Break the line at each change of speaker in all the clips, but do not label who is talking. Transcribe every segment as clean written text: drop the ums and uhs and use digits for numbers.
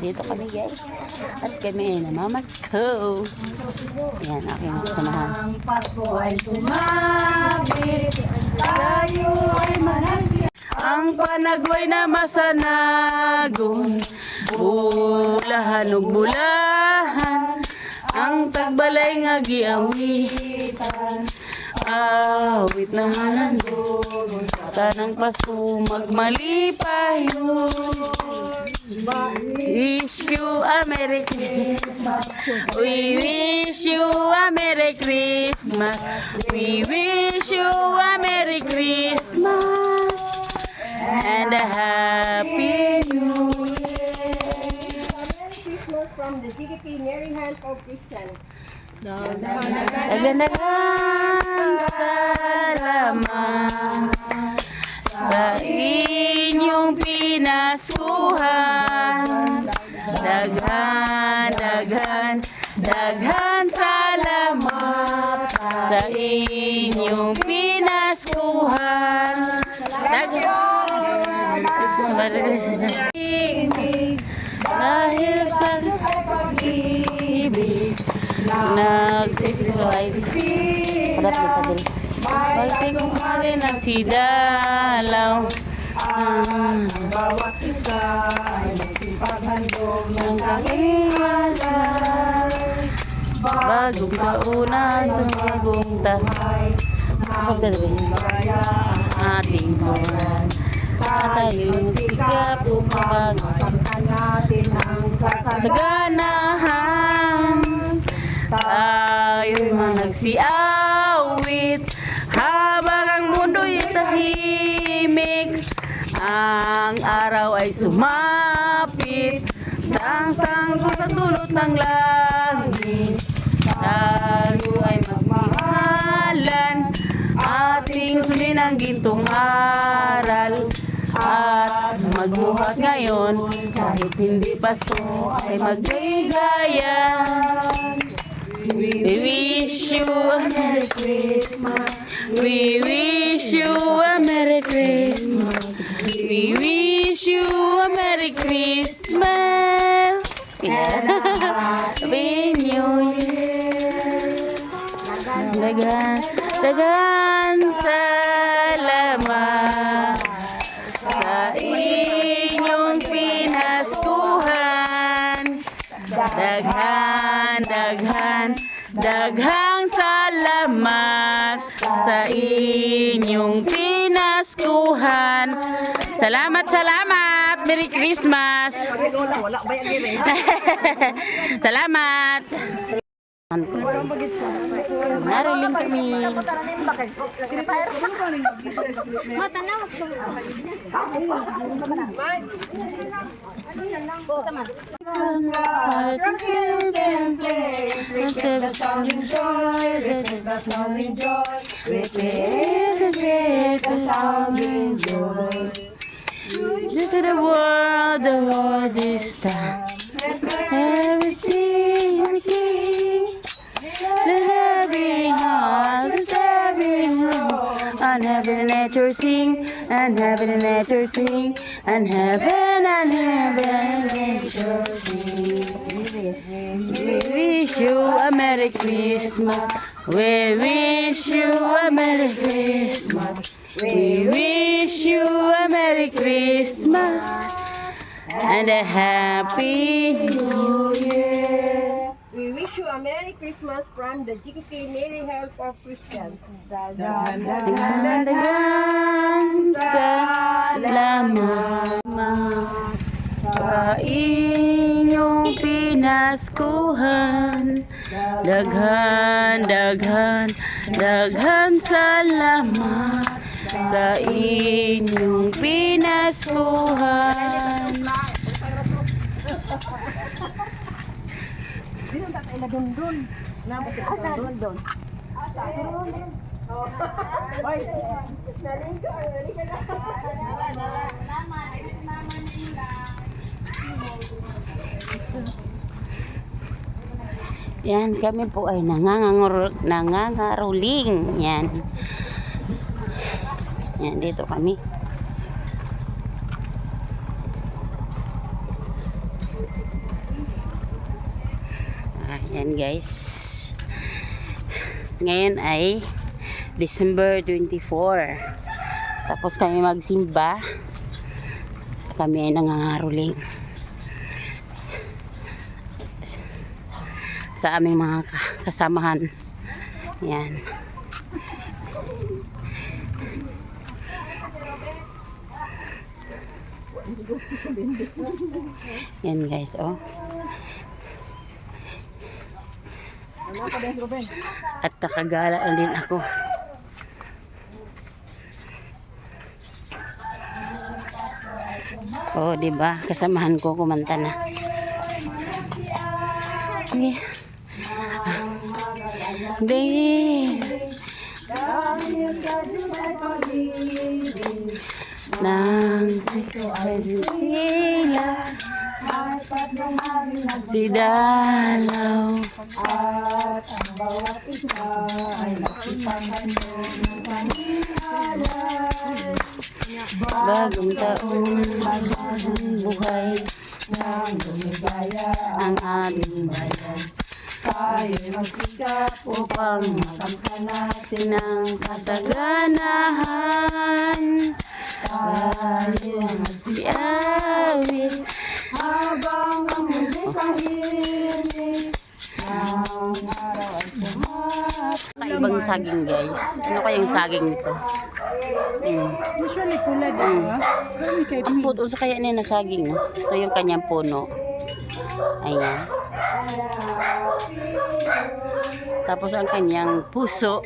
Nandito kami guys. At kami ay namamasko. Ayan, aking samahan.
Ang Pasko ay sumabit, tayo ay manasya.
Ang panagway na masanagon, bulahan ug bulahan, ang tagbalay nga giawitan. Awit na hanandon, tanang Pasko magmalipayon. Wish you a Merry Christmas. We wish you a Merry Christmas. We wish you a Merry Christmas and a Happy New Year.
Merry Christmas from the GKP Mary Hand of Christian.
Dagan-dagan salamat sa inyong pinaskuhan. Daghan salamat sa inyong pinaskuhan. Dahil sa pag-ibig nagsisisay harap ni Padre Balting kumali nagsidalaw ang
Bawat isa ay magsipaghandog
ng kahiwasan bagong kaunan ng bagong tahay ating buwan tayo'y sikap upang
natin ang
kasaganahan. Tayo'y managsiawit habang ang mundo'y tahimik. Ang araw ay sumapit, sang-sangkot ang dulot ng langit. Tayo ay magmahalan, ating sundin ang gintong aral. At magbuhat ngayon, kahit hindi Pasko ay magbigayan. We wish you a Merry Christmas. We wish you a Merry Christmas. We wish you a Merry Christmas. Happy New Year. Dagan salamat sa inyong pinaskuhan. Daghang salamat sa inyong pinaskuhan. Salamat. Merry Christmas. Salamat. Nariling kami. To the world is time. Every sea, every king. Let every heart, let every road, and heaven and nature sing, and heaven and nature sing, and heaven and nature sing. We wish you a Merry Christmas. We wish you a Merry Christmas. We wish you a Merry Christmas and a Happy New Year.
We wish you a Merry Christmas from the GKP Mary Hand of Christians.
Dagan salamat sa inyong pinaskuhan. Daghan salamat sa inyong pinaskuhan. Yan, kami po ay nangangaruling. Yan. Yan, dito kami. Ayan guys. Ngayon ay December 24. Tapos kami magsimba. Kami ay nangangaroling sa aming mga kasamahan. Yan. Yan guys, oh. At nakagala na din ako. Oh, di ba? Kasamahan ko kumanta na. Okay. Baby. Nang sila si Dalaw
At ang bawat isa ay nakipaghandog ng panihalay.
bagong taon, bagong buhay
Nang lumigaya
ang ating bayan.
tayo'y magsikap
Upang
makamtan natin
ng kasaganahan
tayo
si awit.
habang ang mundo tahimik ang araw ay sumat.
Kaibang saging guys. Ano kayang saging nito?
Usually pula diba?
Ang puto sa kaya niya na saging. No? Ito yung kanyang puno. Ayan. Tapos ang kanyang puso,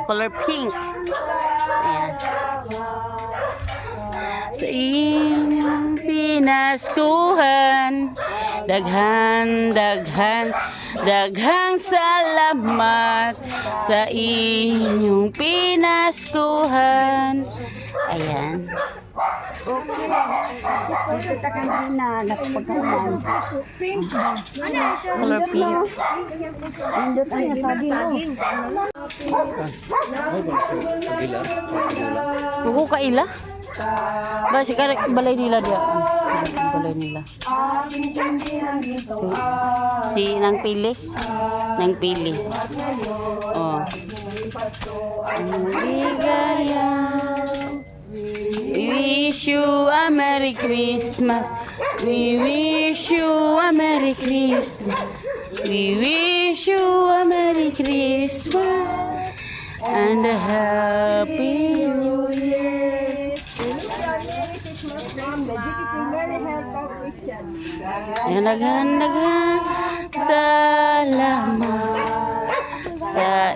color pink. Ayan. Sa inyong pinaskuhan, daghang salamat sa inyong pinaskuhan. Ayan.
Kita kang na nakapagkaunan.
Color pink.
Nindot ang nasaging.
Buko kaila? Ba si karek balay nila dia. Balay nila. Si nang pili. Nang pili. Oh. Ligaya. We wish you a Merry Christmas. We wish you a Merry Christmas. We wish you a Merry Christmas and a Happy New Year.
Merry Christmas from the GKK Mary Help of Christian.
Yan naghan salamat sa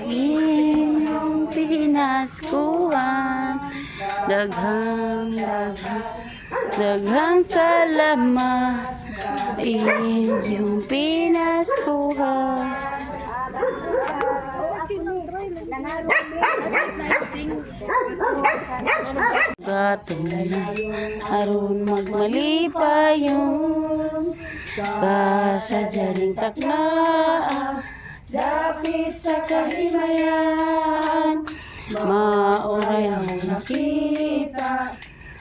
inyong pinaskuhan. Daghang salamat inyong pinaskuhan. Gatong aron magmalipayon kasadyaning taknaa dapit sa kahimayan. Mauray ang nakita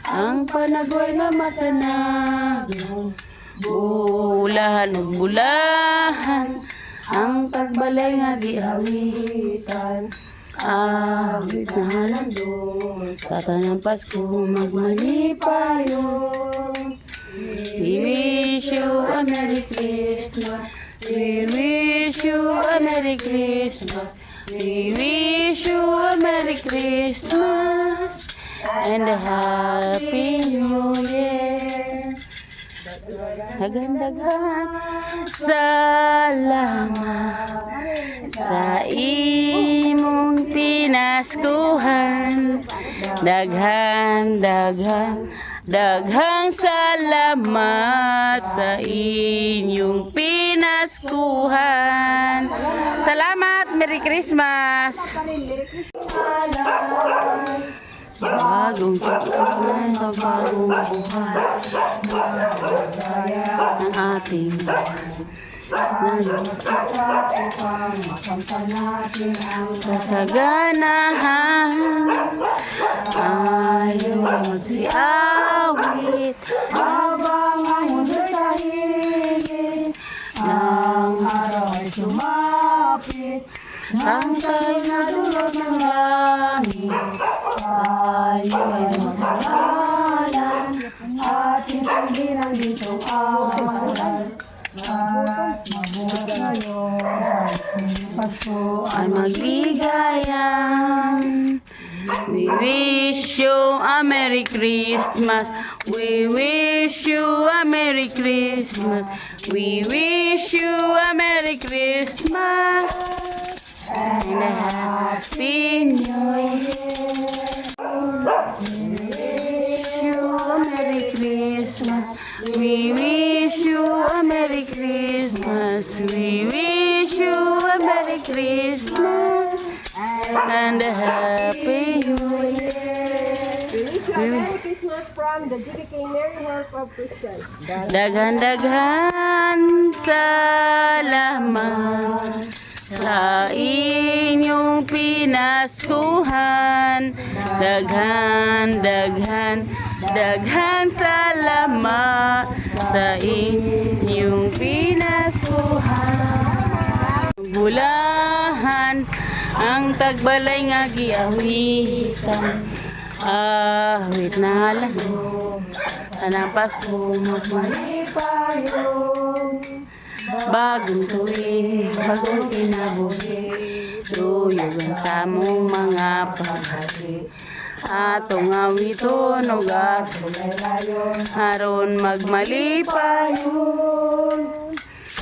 ang panagoy nga masanagong bulahan ug bulahan ang tagbalay nga gihawitan. Awit na halandon sa tanang Pasko magmalipayon. We wish you a Merry Christmas. We wish you a Merry Christmas. We wish you a Merry Christmas and a Happy New Year. Daghan salamat sa imong pinaskuhan. Daghang salamat sa inyong pinaskuhan. Salamat, Merry Christmas. Bagong taon, bagong buhay ang ating Kasaganahan ayaw magsiawit habang ang mundo'y tahimik ng araw ay sumapit ang tayo na dulot ng langit tayo ay magkasalan ating pagbilang ditong awalan at mabuhat ngayon Pasko ay magbigayan. We wish you a Merry Christmas. We wish you a Merry Christmas. We wish you a Merry Christmas and a Happy New Year. We wish you a Merry Christmas. We wish you a Merry Christmas and a Happy New Year.
We wish you a Merry Christmas from the GKK Merry Help of Christians.
Daghan-daghan salamat sa inyong pinaskuhan. Daghan salamat sa inyong pinaskuhan. Bulahan ang tagbalay nga giawitan. Awit na halang tanang Pasko magmalipayon. Bagong tuwi, bagong kinabuhi, tuyugan sa mong mga paghati. Atong awiton o gato, haron magmalipayon.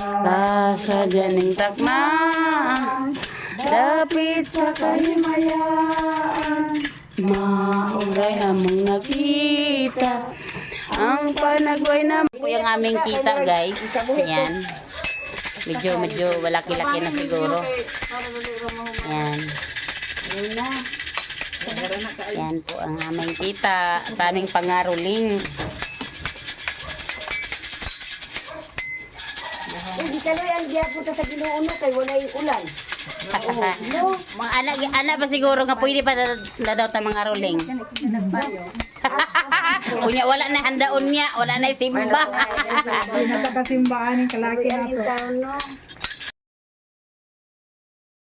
Kasadyaning taknaan, dapit sa kahimayaan. Maugay among nakita, ang panagway na po yung aming kita guys. Yan. Medyo malaki-laki na siguro. Yan. Yan po ang aming kita sa aming pangaruling.
Hindi ka na yan, giyapunta sa Ginoo kay wala yung ulan.
Mga anak pa siguro nga pwede pa na daw ta mga ruling. Kunya wala na handaon niya, wala na simba.
Nakakasimbaan yung kalaki na to.